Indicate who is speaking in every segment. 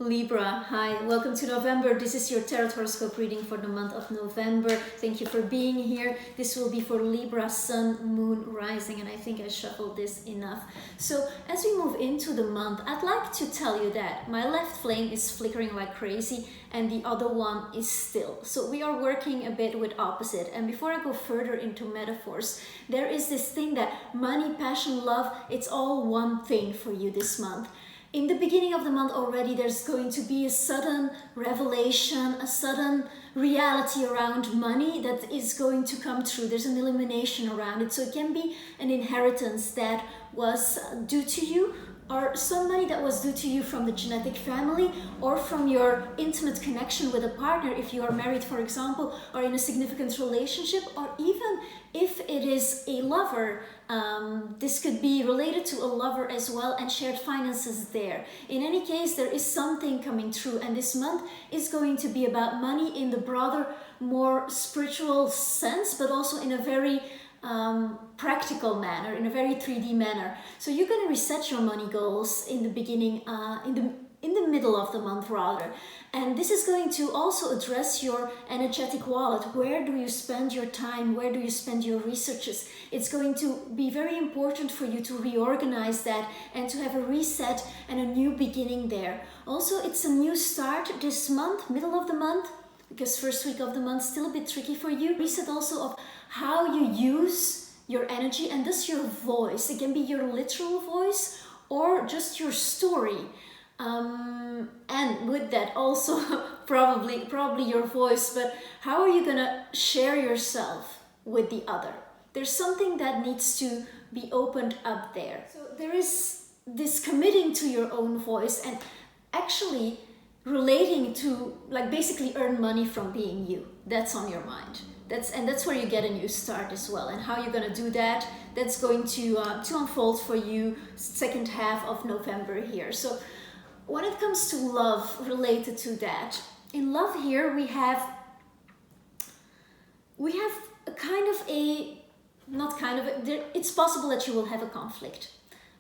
Speaker 1: Libra, hi, welcome to November. This is your tarot horoscope reading for the month of November. Thank you for being here. This will be for Libra Sun, Moon, Rising, and I think I shuffled this enough. So as we move into the month, I'd like to tell you that my left flame is flickering like crazy and the other one is still. So we are working a bit with opposite. And before I go further into metaphors, there is this thing that money, passion, love, it's all one thing for you this month. In the beginning of the month already, there's going to be a sudden revelation, a sudden reality around money that is going to come true. There's an illumination around it. So it can be an inheritance that was due to you, or some money that was due to you from the genetic family, or from your intimate connection with a partner if you are married, for example, or in a significant relationship, or even if it is a lover. This could be related to a lover as well, and shared finances there. In any case, there is something coming true, and this month is going to be about money in the broader, more spiritual sense, but also in a very practical manner, in a very 3D manner. So you're going to reset your money goals in the beginning, in the middle of the month rather. And this is going to also address your energetic wallet. Where do you spend your time? Where do you spend your researches? It's going to be very important for you to reorganize that and to have a reset and a new beginning there. Also, it's a new start this month, middle of the month, because first week of the month still a bit tricky for you. Reset also of how you use your energy and thus your voice. It can be your literal voice or just your story. And with that also probably your voice, but how are you gonna share yourself with the other? There's something that needs to be opened up there. So there is this committing to your own voice and actually relating to, like, basically earn money from being you. That's on your mind. That's where you get a new start as well. And how you're gonna do that, that's going to unfold for you second half of November here. So when it comes to love related to that, in love here we have a kind of a, not kind of a, it's possible that you will have a conflict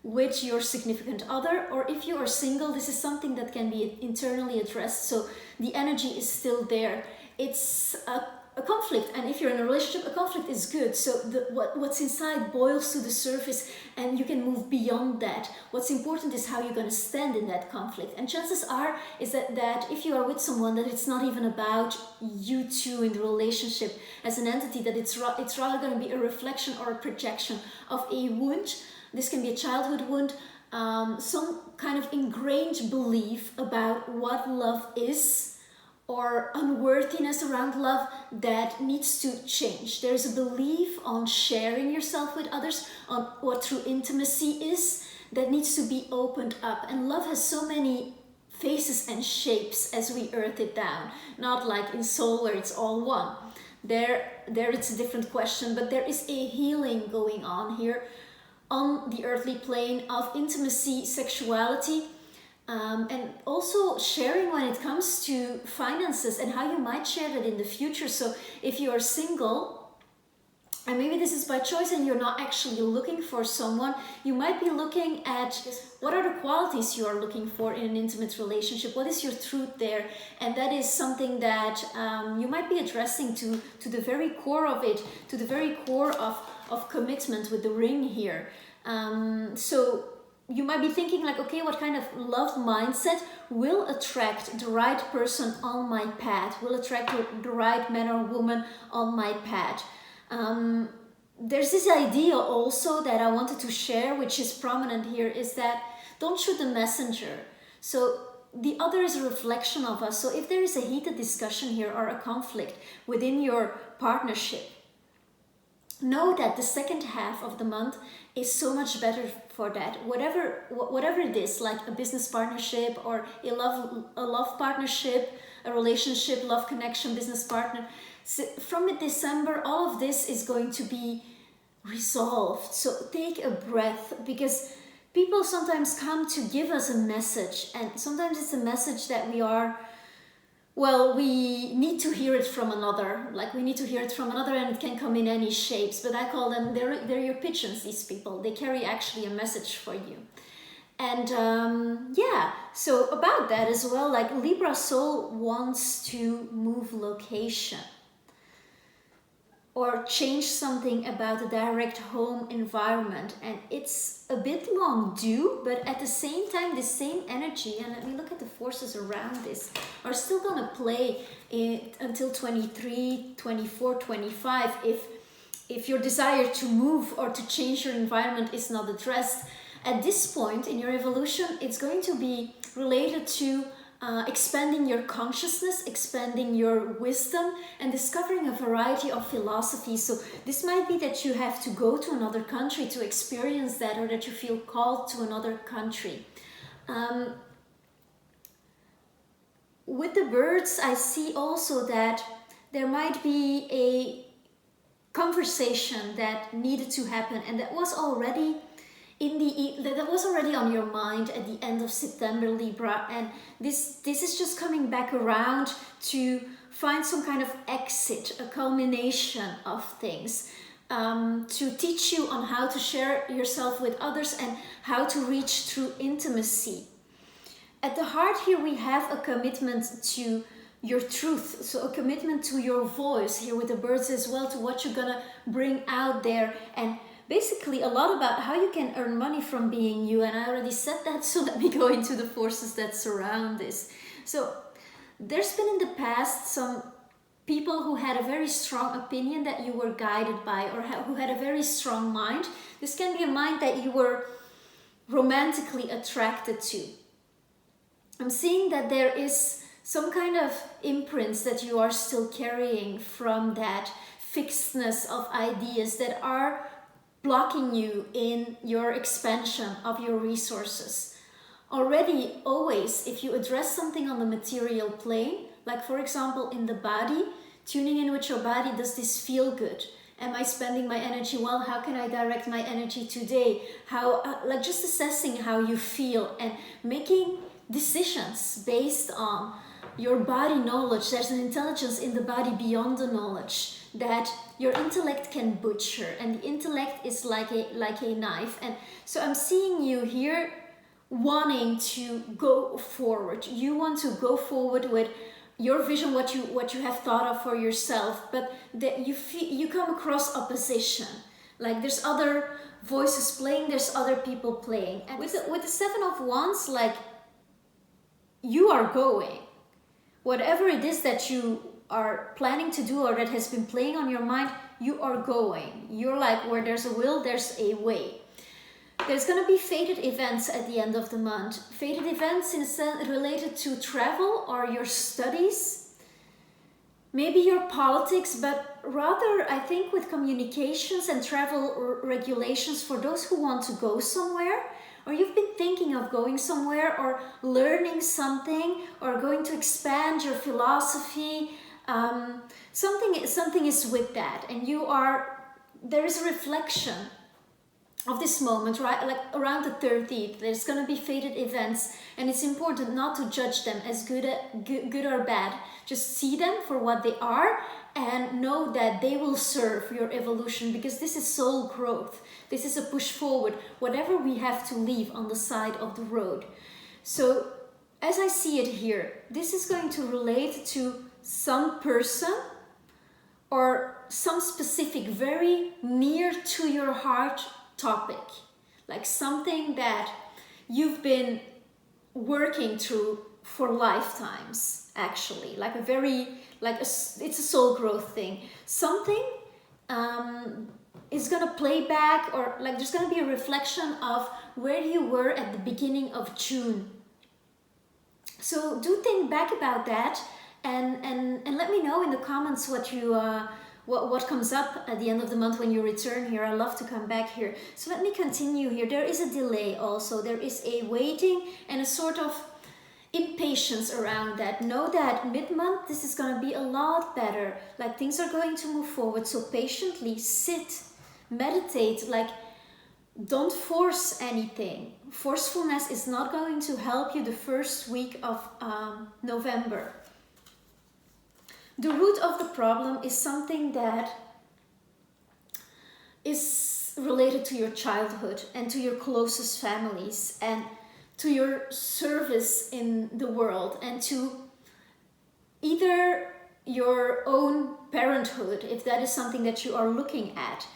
Speaker 1: with your significant other, or if you are single, this is something that can be internally addressed, so the energy is still there. It's a conflict, and if you're in a relationship, a conflict is good. So what's inside boils to the surface and you can move beyond that. What's important is how you're going to stand in that conflict, and chances are is that if you are with someone, that it's not even about you two in the relationship as an entity, that it's rather going to be a reflection or a projection of a wound. This can be a childhood wound, some kind of ingrained belief about what love is, or unworthiness around love that needs to change. There's a belief on sharing yourself with others, on what true intimacy is, that needs to be opened up. And love has so many faces and shapes as we earth it down. Not like in soul where it's all one. There it's a different question, but there is a healing going on here on the earthly plane of intimacy, sexuality, and also sharing when it comes to finances and how you might share that in the future. So if you are single, and maybe this is by choice and you're not actually looking for someone, you might be looking at what are the qualities you are looking for in an intimate relationship, what is your truth there, and that is something that you might be addressing to the very core of it, to the very core of commitment with the ring here. So you might be thinking like, okay, what kind of love mindset will attract the right person on my path, will attract the right man or woman on my path. There's this idea also that I wanted to share, which is prominent here, is that don't shoot the messenger. So the other is a reflection of us. So if there is a heated discussion here or a conflict within your partnership, know that the second half of the month is so much better for that. Whatever it is, like a business partnership or a love partnership, a relationship, love connection, business partner. So from mid-December, all of this is going to be resolved. So take a breath, because people sometimes come to give us a message, and sometimes it's a message that we need to hear it from another. Like, we need to hear it from another, and it can come in any shapes. But I call them, they're your pigeons, these people. They carry actually a message for you. And yeah, so about that as well, like Libra soul wants to move location or change something about the direct home environment, and it's a bit long due, but at the same time the same energy, and let me look at the forces around this, are still gonna play it until 23, 24, 25 if your desire to move or to change your environment is not addressed. At this point in your evolution, it's going to be related to expanding your consciousness, expanding your wisdom, and discovering a variety of philosophies. So this might be that you have to go to another country to experience that, or that you feel called to another country. With the birds, I see also that there might be a conversation that needed to happen, and that was already that was already on your mind at the end of September, Libra, and this is just coming back around to find some kind of exit, a culmination of things, to teach you on how to share yourself with others and how to reach true intimacy. At the heart here we have a commitment to your truth, so a commitment to your voice here with the birds as well, to what you're gonna bring out there, and basically a lot about how you can earn money from being you. And I already said that, so let me go into the forces that surround this. So there's been in the past some people who had a very strong opinion that you were guided by, or who had a very strong mind. This can be a mind that you were romantically attracted to. I'm seeing that there is some kind of imprints that you are still carrying from that fixedness of ideas that are blocking you in your expansion of your resources. Already, always, if you address something on the material plane, like for example in the body, tuning in with your body, does this feel good? Am I spending my energy well? How can I direct my energy today? How, like just assessing how you feel and making decisions based on your body knowledge. There's an intelligence in the body beyond the knowledge that your intellect can butcher, and the intellect is like a knife. And so I'm seeing you here wanting to go forward. You want to go forward with your vision, what you have thought of for yourself, but that you come across opposition. Like there's other voices playing, there's other people playing. And with the Seven of Wands, like you are going. Whatever it is that you are planning to do or that has been playing on your mind, you are going. You're like, where there's a will, there's a way. There's going to be fated events at the end of the month. Fated events in a sense related to travel or your studies, maybe your politics, but rather I think with communications and travel regulations for those who want to go somewhere, or you've been thinking of going somewhere or learning something or going to expand your philosophy. Something is with that, and there is a reflection of this moment, right? Like around the 30th, there's going to be fated events, and it's important not to judge them as good or bad. Just see them for what they are and know that they will serve your evolution, because this is soul growth. This is a push forward, whatever we have to leave on the side of the road. So as I see it here, this is going to relate to some person or some specific, very near to your heart topic, like something that you've been working through for lifetimes, actually, like it's a soul growth thing. Something is gonna play back, or like there's gonna be a reflection of where you were at the beginning of June. So do think back about that, and let me know in the comments what you what comes up at the end of the month when you return here. I love to come back here. So let me continue here. There is a delay also. There is a waiting and a sort of impatience around that. Know that mid-month this is going to be a lot better. Like things are going to move forward. So patiently sit, meditate. Like don't force anything. Forcefulness is not going to help you the first week of November. The root of the problem is something that is related to your childhood and to your closest families. And your service in the world, and to either your own parenthood, if that is something that you are looking at,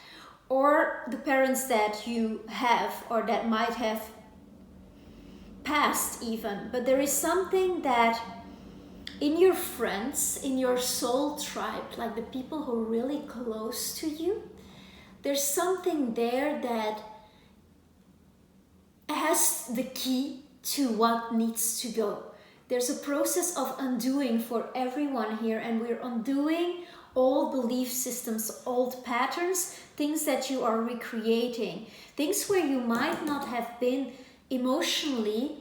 Speaker 1: or the parents that you have or that might have passed even. But there is something that in your friends, in your soul tribe, like the people who are really close to you, there's something there that has the key to what needs to go. There's a process of undoing for everyone here, and we're undoing old belief systems, old patterns, things that you are recreating, things where you might not have been emotionally,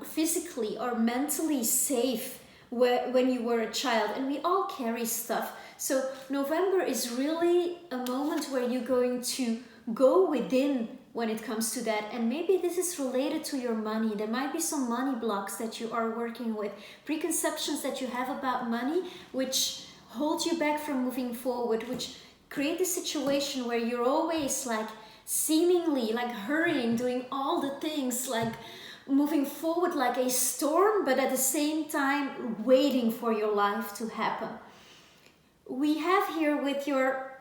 Speaker 1: physically or mentally safe when you were a child. And we all carry stuff. So November is really a moment where you're going to go within when it comes to that. And maybe this is related to your money. There might be some money blocks that you are working with, preconceptions that you have about money, which hold you back from moving forward, which create a situation where you're always like seemingly like hurrying, doing all the things, like moving forward like a storm, but at the same time waiting for your life to happen. We have here with your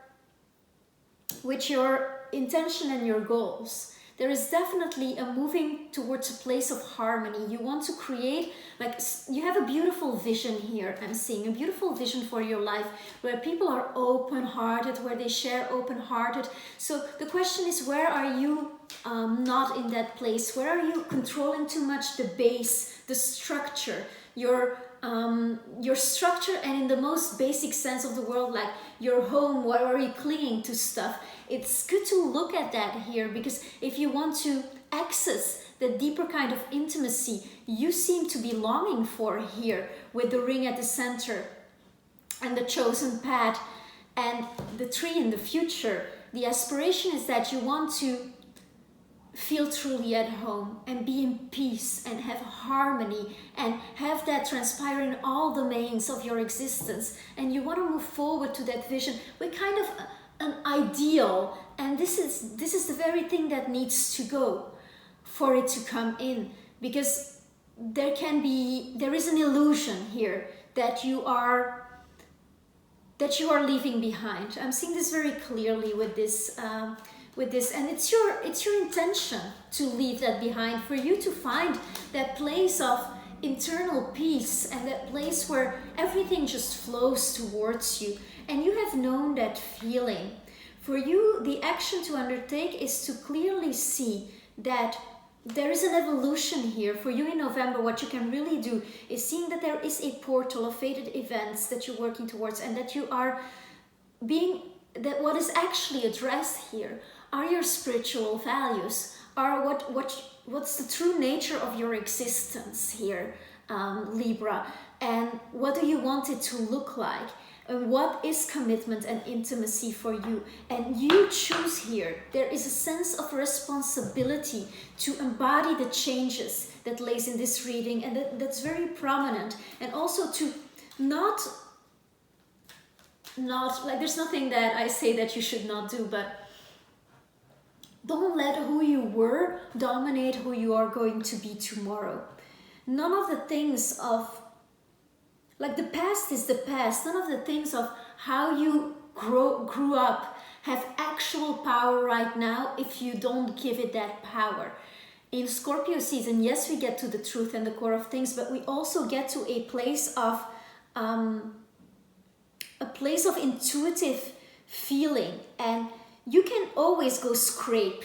Speaker 1: intention and your goals, there is definitely a moving towards a place of harmony. You want to create, like, you have a beautiful vision here. I'm seeing a beautiful vision for your life where people are open-hearted, where they share open-hearted. So the question is, where are you not in that place? Where are you controlling too much the base, the structure, your structure, and in the most basic sense of the word, like your home, where are you clinging to stuff? It's good to look at that here, because if you want to access the deeper kind of intimacy you seem to be longing for here, with the ring at the center and the chosen path and the tree in the future, the aspiration is that you want to feel truly at home and be in peace and have harmony and have that transpire in all domains of your existence. And you want to move forward to that vision with kind of an ideal, and this is the very thing that needs to go for it to come in, because there is an illusion here that you are leaving behind. I'm seeing this very clearly with this, and it's your intention to leave that behind, for you to find that place of internal peace and that place where everything just flows towards you. And you have known that feeling. For you, the action to undertake is to clearly see that there is an evolution here. For you in November, what you can really do is seeing that there is a portal of fated events that you're working towards, and that you are that what is actually addressed here are your spiritual values, are what's the true nature of your existence here, Libra, and what do you want it to look like, and what is commitment and intimacy for you. And you choose here. There is a sense of responsibility to embody the changes that lays in this reading, and that's very prominent. And also to not like, there's nothing that I say that you should not do, but don't let who you were dominate who you are going to be tomorrow. None of the things of, like, the past is the past. None of the things of how you grew up have actual power right now if you don't give it that power. In Scorpio season, yes, we get to the truth and the core of things, but we also get to a place of intuitive feeling, and you can always go scrape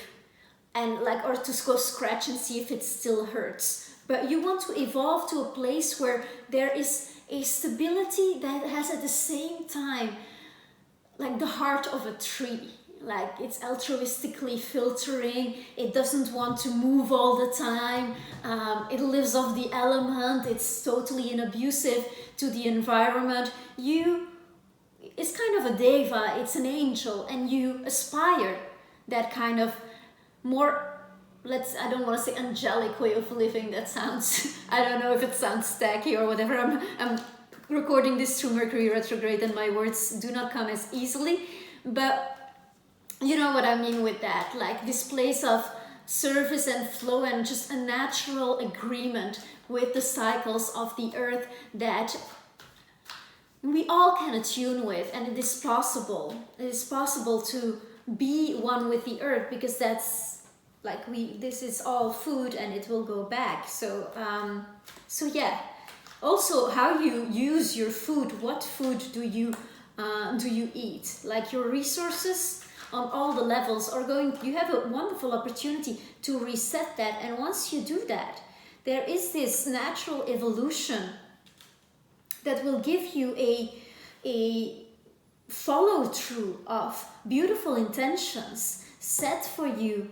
Speaker 1: and or to go scratch and see if it still hurts. But you want to evolve to a place where there is a stability that has at the same time like the heart of a tree. Like, it's altruistically filtering, it doesn't want to move all the time, it lives off the element, it's totally inabusive to the environment. It's kind of a deva, it's an angel, and you aspire that kind of more, I don't want to say angelic way of living. That sounds, I don't know if it sounds tacky or whatever. I'm recording this through Mercury retrograde, and my words do not come as easily, but you know what I mean with that. Like, this place of service and flow and just a natural agreement with the cycles of the earth that we all can attune with. And it is possible. It is possible to be one with the earth, because that's like this is all food and it will go back. So yeah. Also, how you use your food. What food do you eat? Like your resources on all the levels are going. You have a wonderful opportunity to reset that, and once you do that, there is this natural evolution that will give you a follow through of beautiful intentions set for you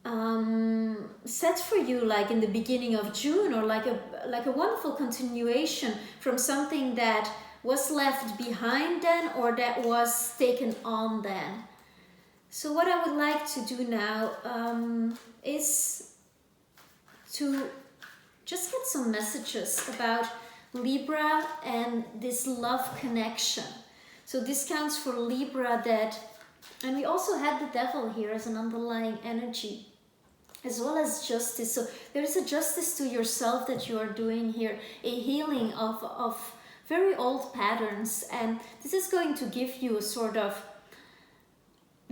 Speaker 1: like in the beginning of June, or like a wonderful continuation from something that was left behind then, or that was taken on then. So what I would like to do now is to just get some messages about Libra and this love connection. So this counts for Libra, and we also had the devil here as an underlying energy, as well as justice. So there is a justice to yourself that you are doing here, a healing of very old patterns, and this is going to give you a sort of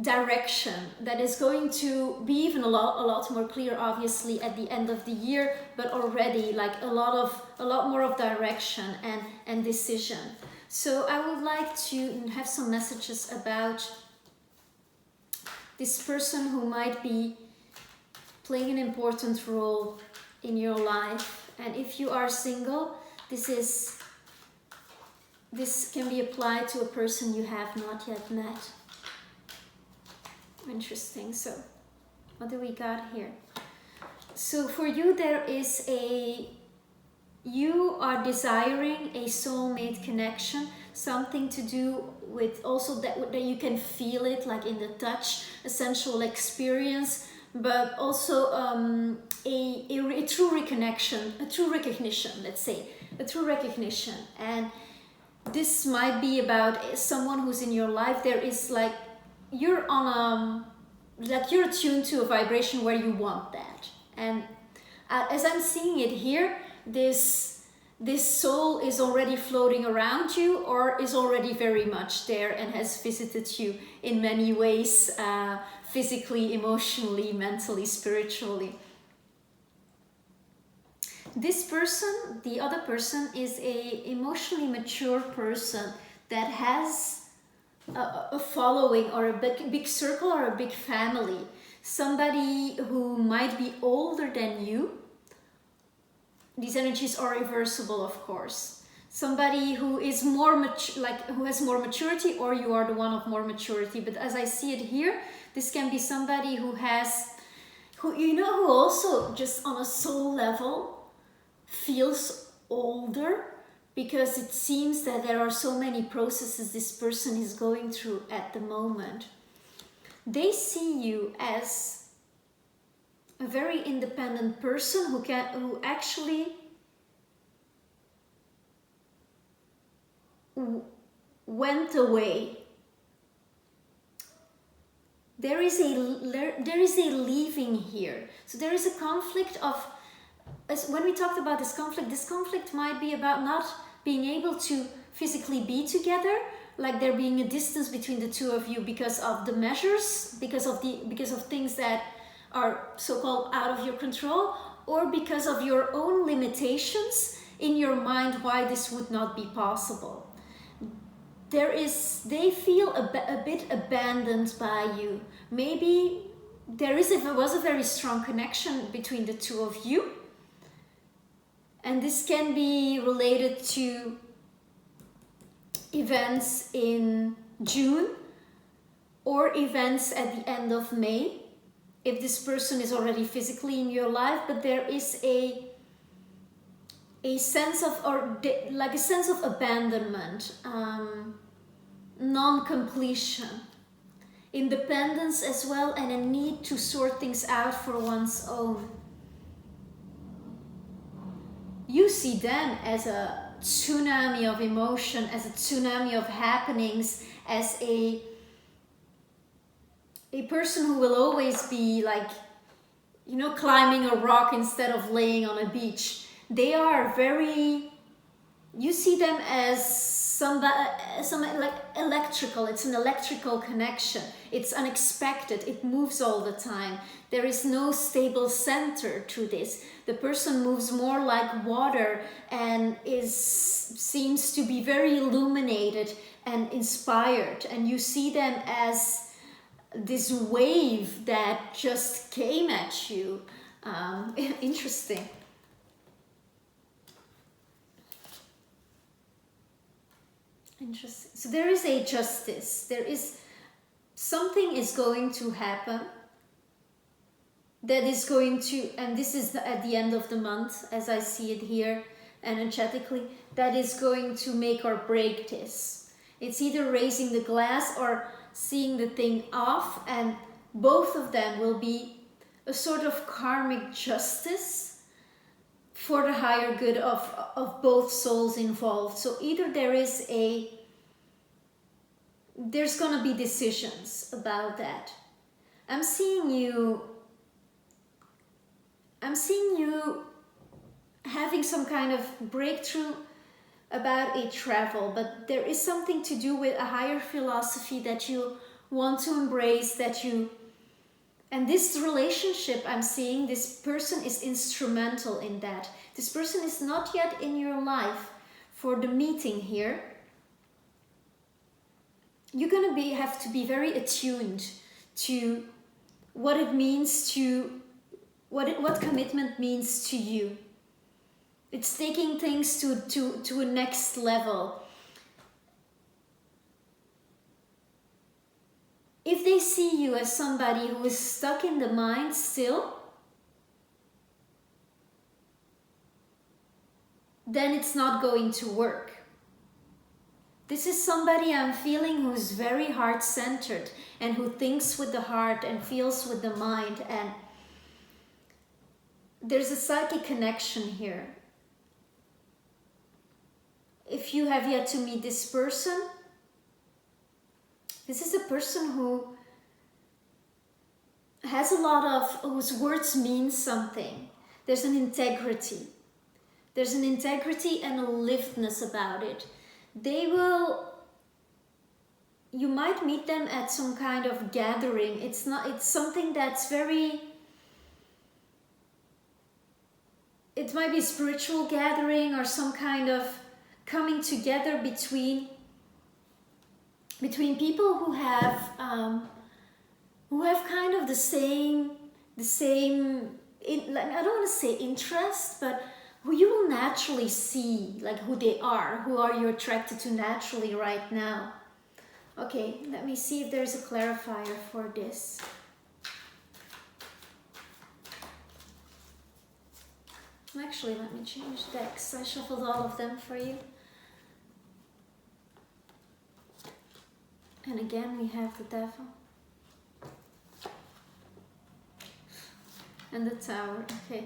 Speaker 1: direction that is going to be even a lot more clear, obviously, at the end of the year, but already like a lot more of direction and decision. So I would like to have some messages about this person who might be playing an important role in your life. And if you are single, this can be applied to a person you have not yet met. Interesting. So what do we got here? So for you, you are desiring a soulmate connection, something to do with also that you can feel it, like in the touch, a sensual experience, but also a true reconnection, a true recognition, let's say, a true recognition. And this might be about someone who's in your life. There is like, you're attuned to a vibration where you want that. And as I'm seeing it here, this soul is already floating around you, or is already very much there and has visited you in many ways, physically, emotionally, mentally, spiritually. This person, the other person, is a emotionally mature person that has a following, or a big circle, or a big family. Somebody who might be older than you. These energies are reversible, of course. Somebody who is more who has more maturity, or you are the one of more maturity. But as I see it here, this can be somebody who also just on a soul level feels older, because it seems that there are so many processes this person is going through at the moment. They see you as a very independent person who actually went away. There is a leaving here. So there is a conflict of, when we talked about this conflict might be about not being able to physically be together, like there being a distance between the two of you because of the measures, because of things that are so-called out of your control, or because of your own limitations in your mind why this would not be possible. They feel a bit abandoned by you. Maybe there was a very strong connection between the two of you, and this can be related to events in June or events at the end of May, if this person is already physically in your life. But there is a sense of, a sense of abandonment, non-completion, independence as well, and a need to sort things out for one's own. You see them as a tsunami of emotion, as a tsunami of happenings, as a person who will always be like you know, climbing a rock instead of laying on a beach. They are very, you see them as some like electrical. It's an electrical connection. It's unexpected. It moves all the time. There is no stable center to this. The person moves more like water and seems to be very illuminated and inspired. And you see them as this wave that just came at you. Interesting. Interesting. So there is a justice. There is something is going to happen that is going to, and this is at the end of the month, as I see it here energetically, that is going to make or break this. It's either raising the glass or seeing the thing off, and both of them will be a sort of karmic justice for the higher good of both souls involved. So either there's gonna be decisions about that. I'm seeing you having some kind of breakthrough about a travel, but there is something to do with a higher philosophy that you want to embrace, and this relationship I'm seeing, this person is instrumental in that. This person is not yet in your life for the meeting here. You're gonna have to be very attuned to what it means to, what commitment means to you. It's taking things to a next level. If they see you as somebody who is stuck in the mind still, then it's not going to work. This is somebody I'm feeling who's very heart-centered and who thinks with the heart and feels with the mind, and there's a psychic connection here. If you have yet to meet this person, this is a person who has a lot of, whose words mean something. There's an integrity. There's an integrity and a livedness about it. You might meet them at some kind of gathering. It's something that's very, it might be a spiritual gathering or some kind of coming together between people who have kind of the same like, I don't want to say interest, but who you will naturally see, like who they are, who are you attracted to naturally right now. Okay, let me see if there's a clarifier for this. Actually, let me change decks. I shuffled all of them for you. And again, we have the Devil. And the Tower, okay.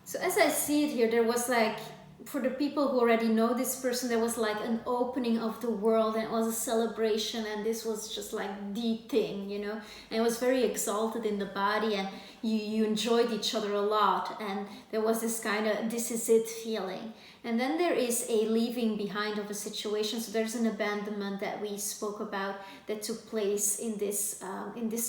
Speaker 1: So as I see it here, there was like, for the people who already know this person, there was like an opening of the world, and it was a celebration, and this was just like the thing, you know. And it was very exalted in the body, and you enjoyed each other a lot, and there was this kind of this is it feeling. And then there is a leaving behind of a situation. So there's an abandonment that we spoke about that took place in this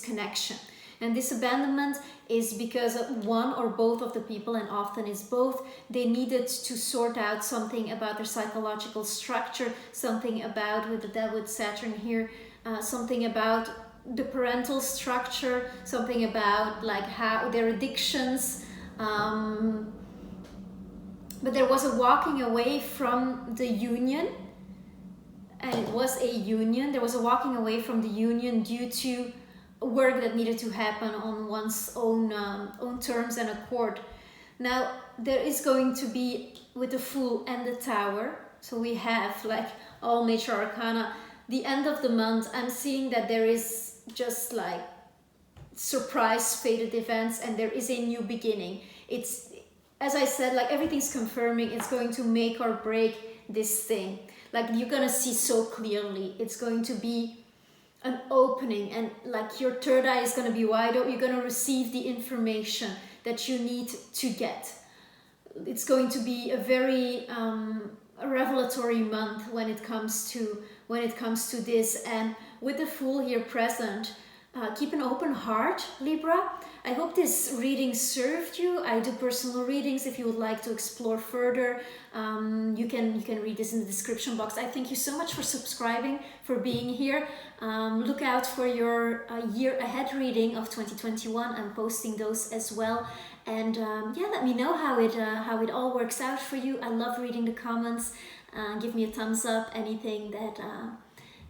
Speaker 1: connection. And this abandonment is because one or both of the people, and often is both, they needed to sort out something about their psychological structure, something about, with the Devil, with Saturn here, something about the parental structure, something about like how their addictions. But there was a walking away from the union, and it was a union. There was a walking away from the union due to work that needed to happen on one's own terms and accord. Now there is going to be, with the Fool and the Tower, so we have like all major arcana, the end of the month. I'm seeing that there is just like surprise fated events, and there is a new beginning. It's, as I said, like everything's confirming it's going to make or break this thing. Like you're gonna see so clearly. It's going to be an opening, and like your third eye is going to be wide open. You're going to receive the information that you need to get. It's going to be a very revelatory month when it comes to this. And with the Fool here present, keep an open heart, Libra. I hope this reading served you. I do personal readings. If you would like to explore further, you can read this in the description box. I thank you so much for subscribing, for being here. Look out for your year ahead reading of 2021. I'm posting those as well. And yeah, let me know how it all works out for you. I love reading the comments. Give me a thumbs up, anything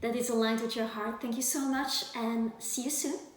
Speaker 1: that is aligned with your heart. Thank you so much, and see you soon.